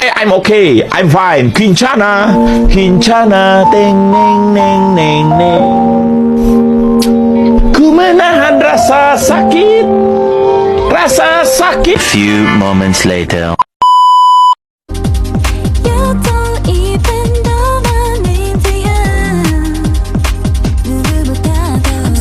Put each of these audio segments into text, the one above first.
I'm okay, I'm fine. Kincana, Kincana, teng neng neng neng neng. Ku menahan rasa sakit, rasa sakit. Few moments later. You don't even know my name,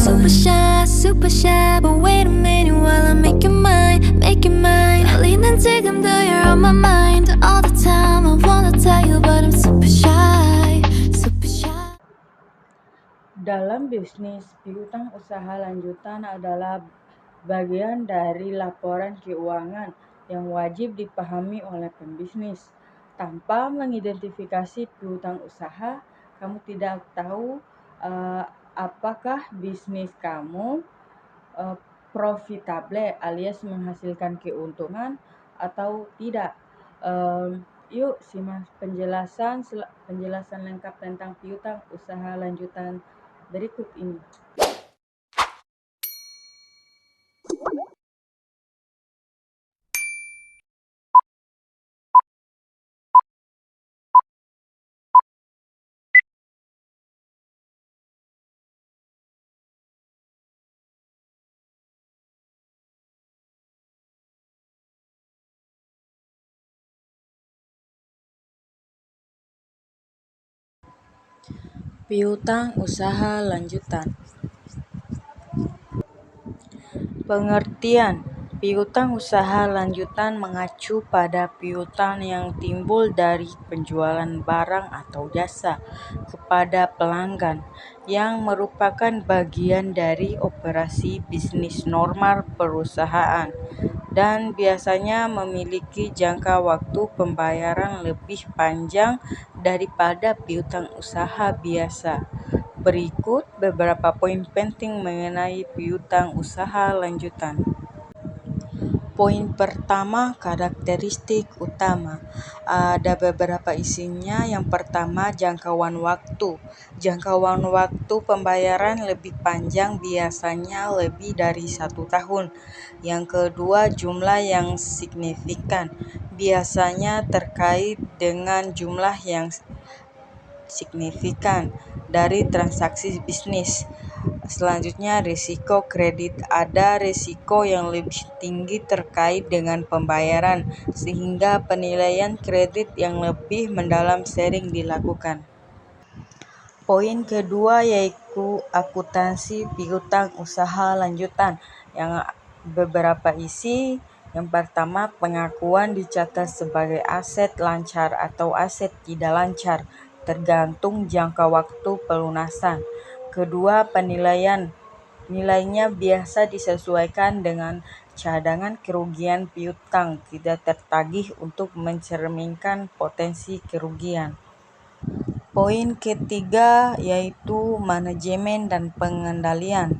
I'm super shy, but wait a minute while I make you mine, make you mine. 떨리는 지금도 you're on my mind all the time. I wanna tell you, but I'm super shy, super shy. Dalam bisnis, piutang usaha lanjutan adalah bagian dari laporan keuangan yang wajib dipahami oleh pembisnis. Tanpa mengidentifikasi piutang usaha, kamu tidak tahu apakah bisnis kamu profitable alias menghasilkan keuntungan atau tidak. Yuk simak penjelasan lengkap tentang piutang usaha lanjutan berikut ini. Piutang usaha lanjutan. Pengertian: piutang usaha lanjutan mengacu pada piutang yang timbul dari penjualan barang atau jasa kepada pelanggan, yang merupakan bagian dari operasi bisnis normal perusahaan, dan biasanya memiliki jangka waktu pembayaran lebih panjang daripada piutang usaha biasa. Berikut beberapa poin penting mengenai piutang usaha lanjutan. Poin pertama, karakteristik utama. Ada beberapa isinya. Yang pertama, jangkauan waktu. Jangkauan waktu pembayaran lebih panjang, biasanya lebih dari 1 tahun. Yang kedua, jumlah yang signifikan. Biasanya terkait dengan jumlah yang signifikan dari transaksi bisnis. Selanjutnya, risiko kredit. Ada risiko yang lebih tinggi terkait dengan pembayaran, sehingga penilaian kredit yang lebih mendalam sering dilakukan. Poin kedua yaitu akuntansi piutang usaha lanjutan, yang beberapa isi. Yang pertama, pengakuan dicatat sebagai aset lancar atau aset tidak lancar, tergantung jangka waktu pelunasan. Kedua, penilaian. Nilainya biasa disesuaikan dengan cadangan kerugian piutang, tidak tertagih untuk mencerminkan potensi kerugian. Poin ketiga yaitu manajemen dan pengendalian.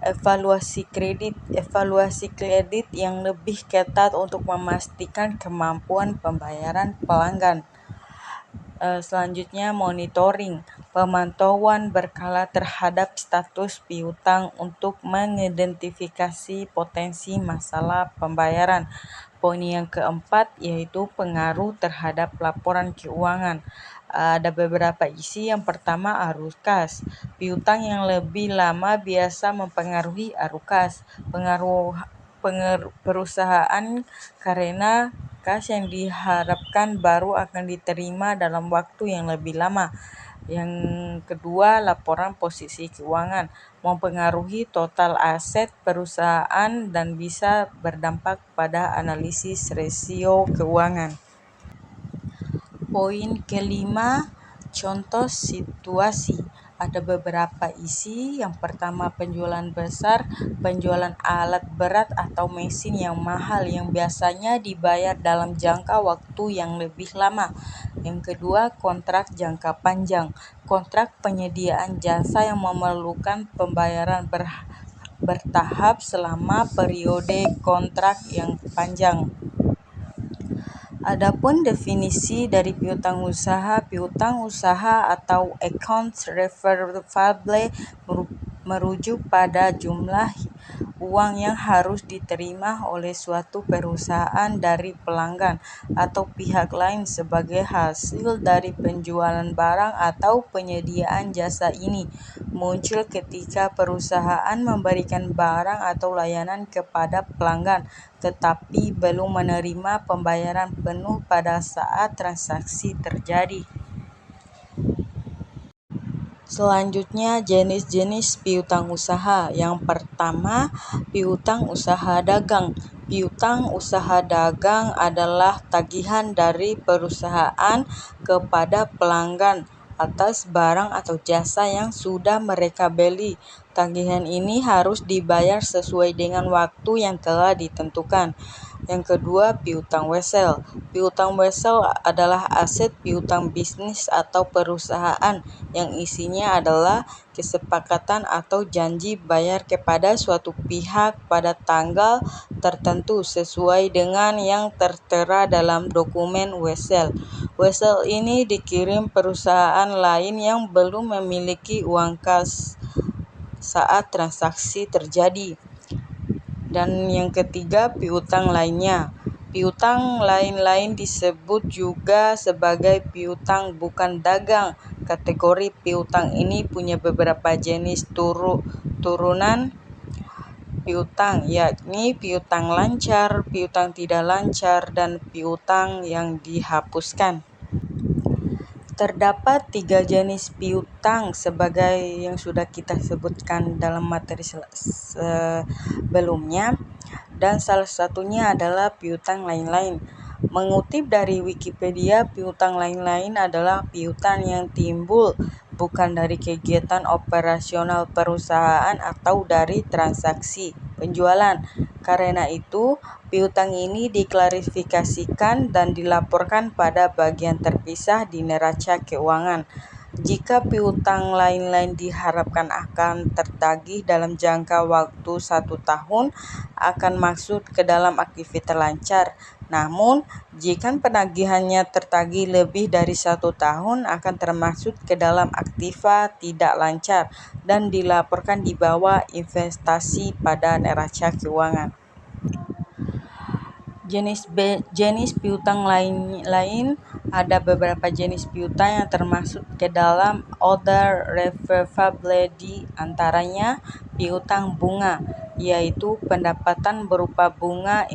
Evaluasi kredit. Evaluasi kredit yang lebih ketat untuk memastikan kemampuan pembayaran pelanggan. Selanjutnya, monitoring. Pemantauan berkala terhadap status piutang untuk mengidentifikasi potensi masalah pembayaran. Poin yang keempat yaitu pengaruh terhadap laporan keuangan. Ada beberapa isi. Yang pertama, arus kas. Piutang yang lebih lama biasa mempengaruhi arus kas. Perusahaan karena kas yang diharapkan baru akan diterima dalam waktu yang lebih lama. Yang kedua, laporan posisi keuangan. Mempengaruhi total aset perusahaan dan bisa berdampak pada analisis rasio keuangan. Poin kelima, contoh situasi. Ada beberapa isi. Yang pertama, penjualan besar, penjualan alat berat atau mesin yang mahal yang biasanya dibayar dalam jangka waktu yang lebih lama. Yang kedua, kontrak jangka panjang, kontrak penyediaan jasa yang memerlukan pembayaran bertahap selama periode kontrak yang panjang. Adapun definisi dari piutang usaha atau accounts receivable merujuk pada jumlah uang yang harus diterima oleh suatu perusahaan dari pelanggan atau pihak lain sebagai hasil dari penjualan barang atau penyediaan jasa. Ini muncul ketika perusahaan memberikan barang atau layanan kepada pelanggan tetapi belum menerima pembayaran penuh pada saat transaksi terjadi. Selanjutnya, jenis-jenis piutang usaha. Yang pertama, piutang usaha dagang. Piutang usaha dagang adalah tagihan dari perusahaan kepada pelanggan atas barang atau jasa yang sudah mereka beli. Tagihan ini harus dibayar sesuai dengan waktu yang telah ditentukan. Yang kedua, piutang wesel. Piutang wesel adalah aset piutang bisnis atau perusahaan yang isinya adalah kesepakatan atau janji bayar kepada suatu pihak pada tanggal tertentu sesuai dengan yang tertera dalam dokumen wesel. Wesel ini dikirim perusahaan lain yang belum memiliki uang kas saat transaksi terjadi. Dan yang ketiga, piutang lainnya. Piutang lain-lain disebut juga sebagai piutang bukan dagang. Kategori piutang ini punya beberapa jenis turunan piutang, yakni piutang lancar, piutang tidak lancar, dan piutang yang dihapuskan. Terdapat 3 jenis piutang sebagai yang sudah kita sebutkan dalam materi sebelumnya, dan salah satunya adalah piutang lain-lain. Mengutip dari Wikipedia, piutang lain-lain adalah piutang yang timbul bukan dari kegiatan operasional perusahaan atau dari transaksi penjualan. Karena itu, piutang ini diklarifikasikan dan dilaporkan pada bagian terpisah di neraca keuangan. Jika piutang lain-lain diharapkan akan tertagih dalam jangka waktu 1 tahun, akan masuk ke dalam aktivitas lancar. Namun, jika penagihannya tertagih lebih dari 1 tahun, akan termasuk ke dalam aktiva tidak lancar dan dilaporkan di bawah investasi pada neraca keuangan. Jenis piutang lain ada beberapa jenis piutang yang termasuk ke dalam other receivable, di antaranya piutang bunga, yaitu pendapatan berupa bunga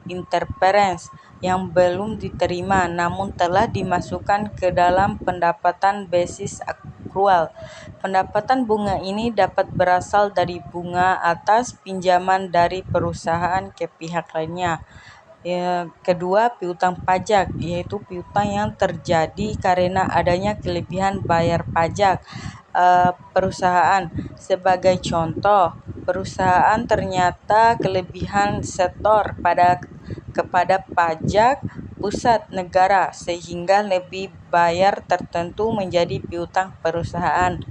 interference yang belum diterima namun telah dimasukkan ke dalam pendapatan basis akrual. Pendapatan bunga ini dapat berasal dari bunga atas pinjaman dari perusahaan ke pihak lainnya. Kedua, piutang pajak, yaitu piutang yang terjadi karena adanya kelebihan bayar pajak perusahaan. Sebagai contoh, perusahaan ternyata kelebihan setor kepada pajak pusat negara sehingga lebih bayar tertentu menjadi piutang perusahaan.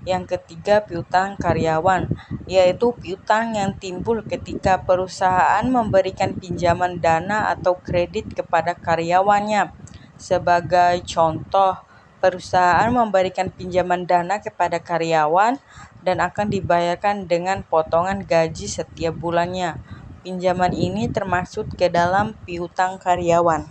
Yang ketiga, piutang karyawan, yaitu piutang yang timbul ketika perusahaan memberikan pinjaman dana atau kredit kepada karyawannya. Sebagai contoh, perusahaan memberikan pinjaman dana kepada karyawan dan akan dibayarkan dengan potongan gaji setiap bulannya. Pinjaman ini termasuk ke dalam piutang karyawan.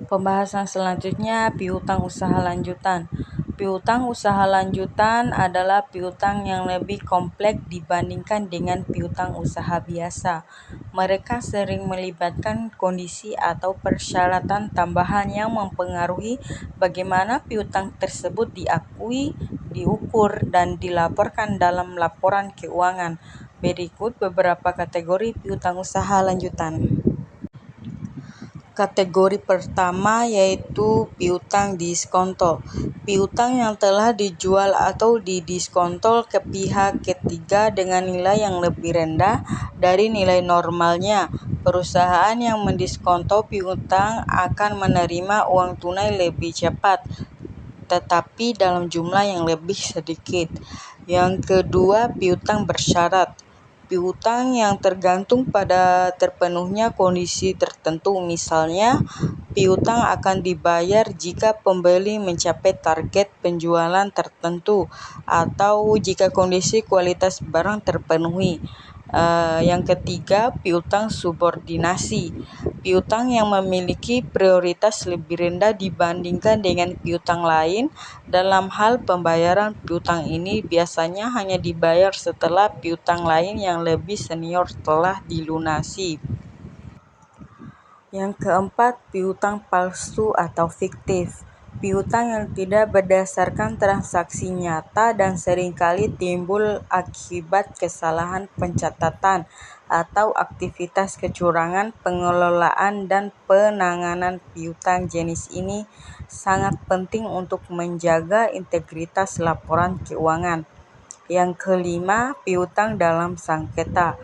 Pembahasan selanjutnya, piutang usaha lanjutan. Piutang usaha lanjutan adalah piutang yang lebih kompleks dibandingkan dengan piutang usaha biasa. Mereka sering melibatkan kondisi atau persyaratan tambahan yang mempengaruhi bagaimana piutang tersebut diakui, diukur, dan dilaporkan dalam laporan keuangan. Berikut beberapa kategori piutang usaha lanjutan. Kategori pertama yaitu piutang diskonto. Piutang yang telah dijual atau didiskonto ke pihak ketiga dengan nilai yang lebih rendah dari nilai normalnya. Perusahaan yang mendiskonto piutang akan menerima uang tunai lebih cepat, tetapi dalam jumlah yang lebih sedikit. Yang kedua, piutang bersyarat. piutang yang tergantung pada terpenuhnya kondisi tertentu. Misalnya, piutang akan dibayar jika pembeli mencapai target penjualan tertentu atau jika kondisi kualitas barang terpenuhi. Yang ketiga, piutang subordinasi. Piutang yang memiliki prioritas lebih rendah dibandingkan dengan piutang lain. Dalam hal pembayaran, piutang ini biasanya hanya dibayar setelah piutang lain yang lebih senior telah dilunasi. Yang keempat, piutang palsu atau fiktif. Piutang yang tidak berdasarkan transaksi nyata dan seringkali timbul akibat kesalahan pencatatan atau aktivitas kecurangan. Pengelolaan dan penanganan piutang jenis ini sangat penting untuk menjaga integritas laporan keuangan. Yang kelima, piutang dalam sengketa.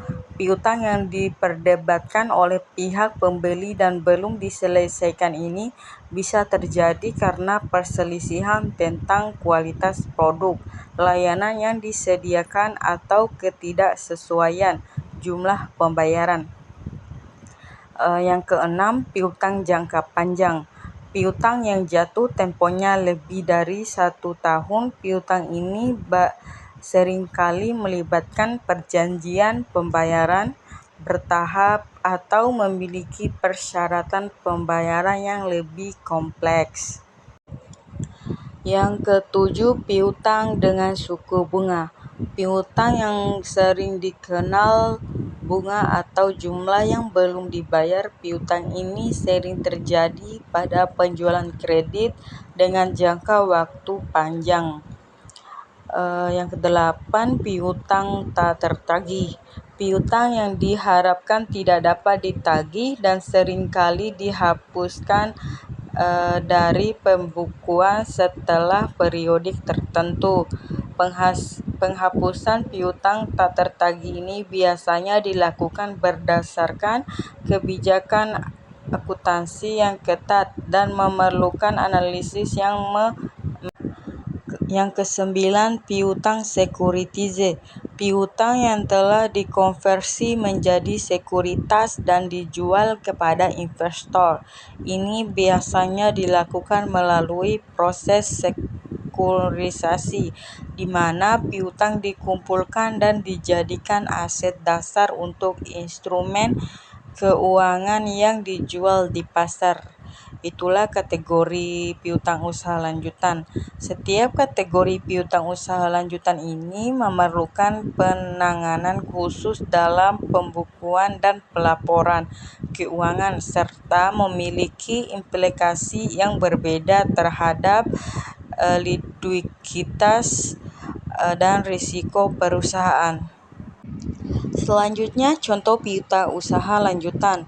Piutang yang diperdebatkan oleh pihak pembeli dan belum diselesaikan ini bisa terjadi karena perselisihan tentang kualitas produk, layanan yang disediakan atau ketidaksesuaian jumlah pembayaran. Yang keenam, piutang jangka panjang. Piutang yang jatuh temponya lebih dari 1 tahun. Piutang ini seringkali melibatkan perjanjian pembayaran bertahap atau memiliki persyaratan pembayaran yang lebih kompleks. Yang ketujuh, piutang dengan suku bunga. Piutang yang sering dikenal bunga atau jumlah yang belum dibayar. Piutang ini sering terjadi pada penjualan kredit dengan jangka waktu panjang. Yang kedelapan, piutang tak tertagih. Piutang yang diharapkan tidak dapat ditagih dan seringkali dihapuskan dari pembukuan setelah periodik tertentu. Penghapusan piutang tak tertagih ini biasanya dilakukan berdasarkan kebijakan akuntansi yang ketat dan memerlukan analisis yang kesembilan, piutang sekuritisasi. Piutang yang telah dikonversi menjadi sekuritas dan dijual kepada investor. Ini biasanya dilakukan melalui proses sekurisasi, di mana piutang dikumpulkan dan dijadikan aset dasar untuk instrumen keuangan yang dijual di pasar. Itulah kategori piutang usaha lanjutan. Setiap kategori piutang usaha lanjutan ini memerlukan penanganan khusus dalam pembukuan dan pelaporan keuangan serta memiliki implikasi yang berbeda terhadap likuiditas dan risiko perusahaan. Selanjutnya, contoh piutang usaha lanjutan.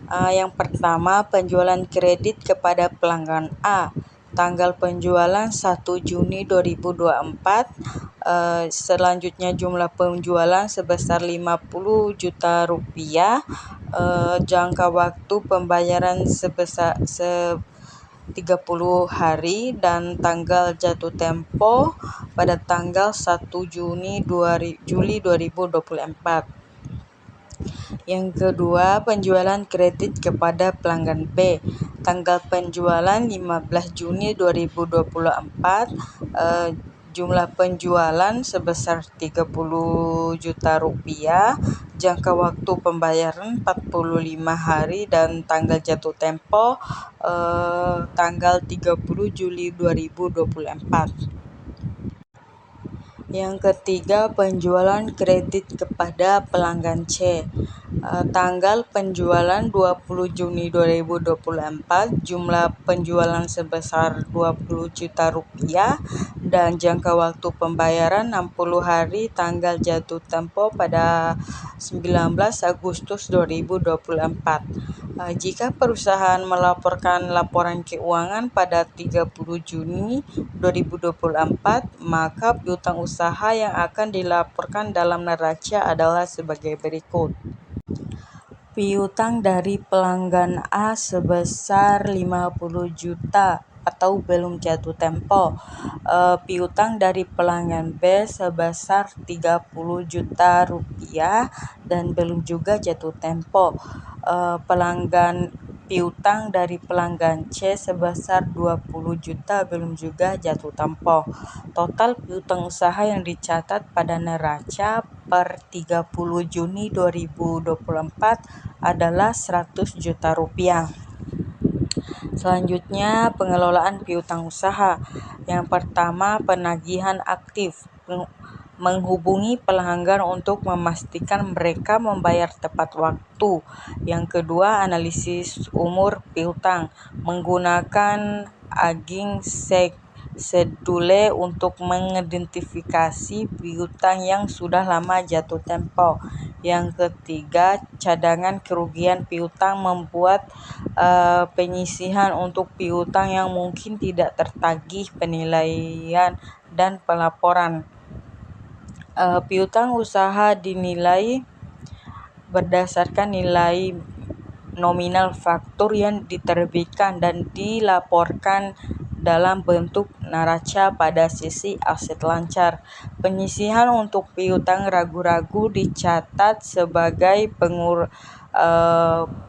Yang pertama, penjualan kredit kepada pelanggan A. Tanggal penjualan 1 Juni 2024. Selanjutnya jumlah penjualan sebesar 50 juta rupiah. Jangka waktu pembayaran sebesar 30 hari dan tanggal jatuh tempo pada tanggal 1 Juli 2024. Yang kedua, penjualan kredit kepada pelanggan B. Tanggal penjualan 15 Juni 2024. Jumlah penjualan sebesar 30 juta rupiah. Jangka waktu pembayaran 45 hari dan tanggal jatuh tempo tanggal 30 Juli 2024. Yang ketiga, penjualan kredit kepada pelanggan C. Tanggal penjualan 20 Juni 2024, jumlah penjualan sebesar 20 juta rupiah dan jangka waktu pembayaran 60 hari, tanggal jatuh tempo pada 19 Agustus 2024. Jika perusahaan melaporkan laporan keuangan pada 30 Juni 2024, maka piutang usaha yang akan dilaporkan dalam neraca adalah sebagai berikut. Piutang dari pelanggan A sebesar 50 juta. atau belum jatuh tempo. Piutang dari pelanggan B sebesar 30 juta rupiah dan belum juga jatuh tempo. Piutang dari pelanggan C sebesar 20 juta belum juga jatuh tempo. Total piutang usaha yang dicatat pada neraca per 30 Juni 2024 adalah 100 juta rupiah. Selanjutnya, pengelolaan piutang usaha. Yang pertama, penagihan aktif. Menghubungi pelanggan untuk memastikan mereka membayar tepat waktu. Yang kedua, analisis umur piutang. Menggunakan aging sedule untuk mengidentifikasi piutang yang sudah lama jatuh tempo. Yang ketiga, cadangan kerugian piutang. Membuat penyisihan untuk piutang yang mungkin tidak tertagih, penilaian dan pelaporan. Piutang usaha dinilai berdasarkan nilai nominal faktur yang diterbitkan dan dilaporkan dalam bentuk neraca pada sisi aset lancar. Penyisihan untuk piutang ragu-ragu dicatat sebagai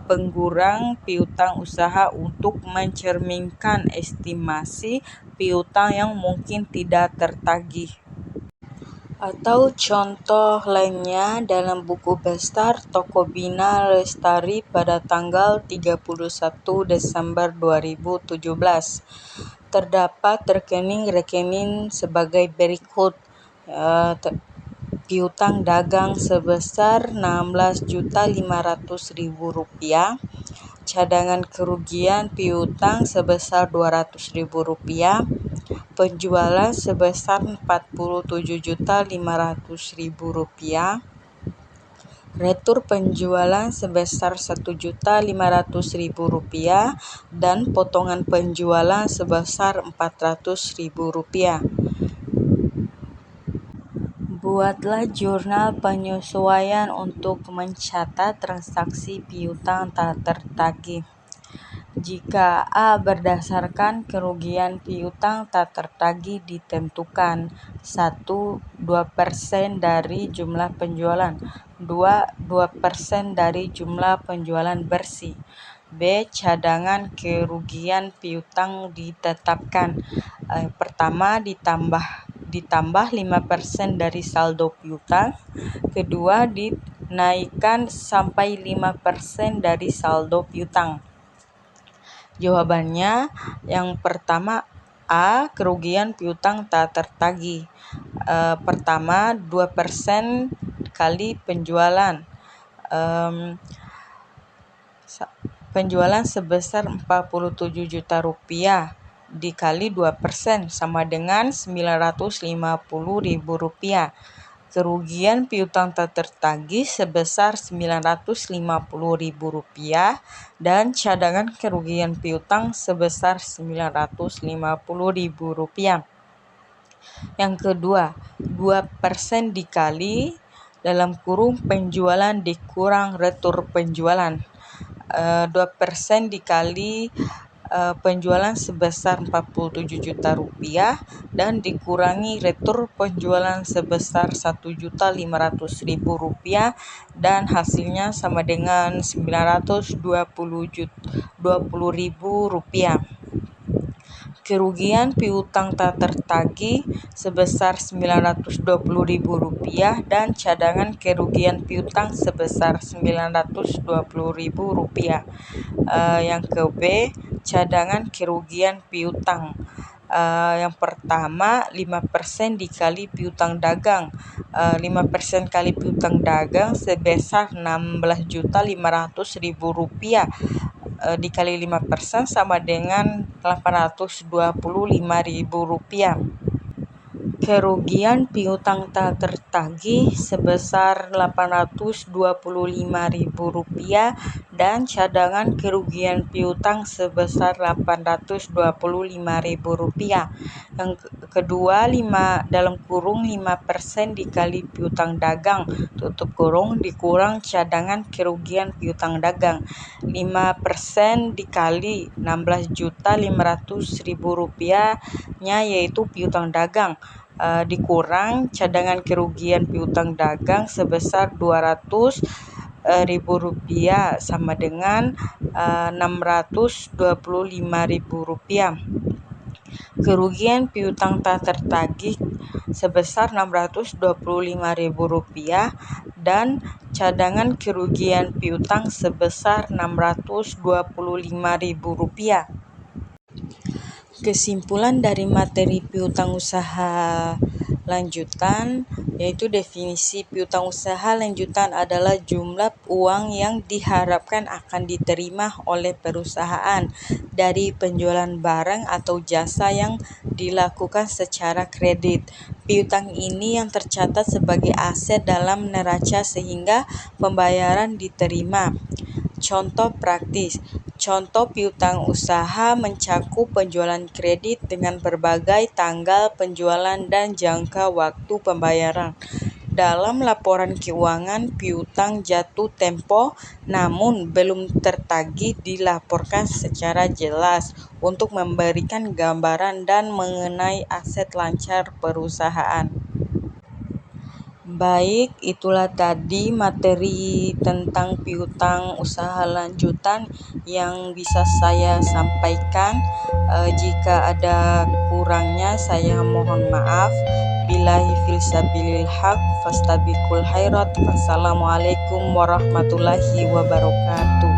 pengurang piutang usaha untuk mencerminkan estimasi piutang yang mungkin tidak tertagih. Atau contoh lainnya dalam buku besar Toko Bina Lestari pada tanggal 31 Desember 2017. Terdapat rekening sebagai berikut. Piutang dagang sebesar Rp16.500.000, cadangan kerugian piutang sebesar Rp200.000, penjualan sebesar Rp47.500.000, retur penjualan sebesar Rp1.500.000 dan potongan penjualan sebesar Rp400.000. Buatlah jurnal penyesuaian untuk mencatat transaksi piutang tak tertagih. Jika A berdasarkan kerugian piutang tak tertagih ditentukan 1. 2% dari jumlah penjualan. 2. 2% dari jumlah penjualan bersih. B. Cadangan kerugian piutang ditetapkan. Pertama, ditambah 5% dari saldo piutang. Kedua, dinaikkan sampai 5% dari saldo piutang. Jawabannya yang pertama A. Kerugian piutang tak tertagih. Pertama, 2% kali penjualan. Penjualan sebesar Rp47 juta dikali 2% sama dengan Rp950.000. Kerugian piutang tak tertagih sebesar Rp950.000 dan cadangan kerugian piutang sebesar Rp950.000. Yang kedua, 2% dikali (penjualan dikurang retur penjualan). 2% dikali penjualan sebesar Rp47 juta dan dikurangi retur penjualan sebesar Rp1.500.000 dan hasilnya sama dengan Rp920.000. Kerugian piutang tak tertagih sebesar Rp920.000 dan cadangan kerugian piutang sebesar Rp920.000. Yang ke B, cadangan kerugian piutang. Yang pertama, 5% dikali piutang dagang. 5% kali piutang dagang sebesar Rp16.500.000 dikali 5% sama dengan Rp825.000. Kerugian piutang tak tertagih sebesar Rp825.000 dan cadangan kerugian piutang sebesar Rp825.000. Yang kedua, 5% dikali piutang dagang tutup kurung dikurang cadangan kerugian piutang dagang. 5% dikali Rp16.500.000 nya yaitu piutang dagang dikurang cadangan kerugian piutang dagang sebesar Rp200.000 sama dengan Rp625.000. Kerugian piutang tak tertagih sebesar Rp625.000 dan cadangan kerugian piutang sebesar Rp625.000. Kesimpulan dari materi piutang usaha lanjutan, yaitu definisi piutang usaha lanjutan adalah jumlah uang yang diharapkan akan diterima oleh perusahaan dari penjualan barang atau jasa yang dilakukan secara kredit. Piutang ini yang tercatat sebagai aset dalam neraca sehingga pembayaran diterima. Contoh praktis. Contoh piutang usaha mencakup penjualan kredit dengan berbagai tanggal penjualan dan jangka waktu pembayaran. Dalam laporan keuangan, piutang jatuh tempo namun belum tertagih dilaporkan secara jelas untuk memberikan gambaran dan mengenai aset lancar perusahaan. Baik, itulah tadi materi tentang piutang usaha lanjutan yang bisa saya sampaikan. Jika ada kurangnya, saya mohon maaf. Billahi fil sabilil haq fastabiqul khairat. Wassalamualaikum warahmatullahi wabarakatuh.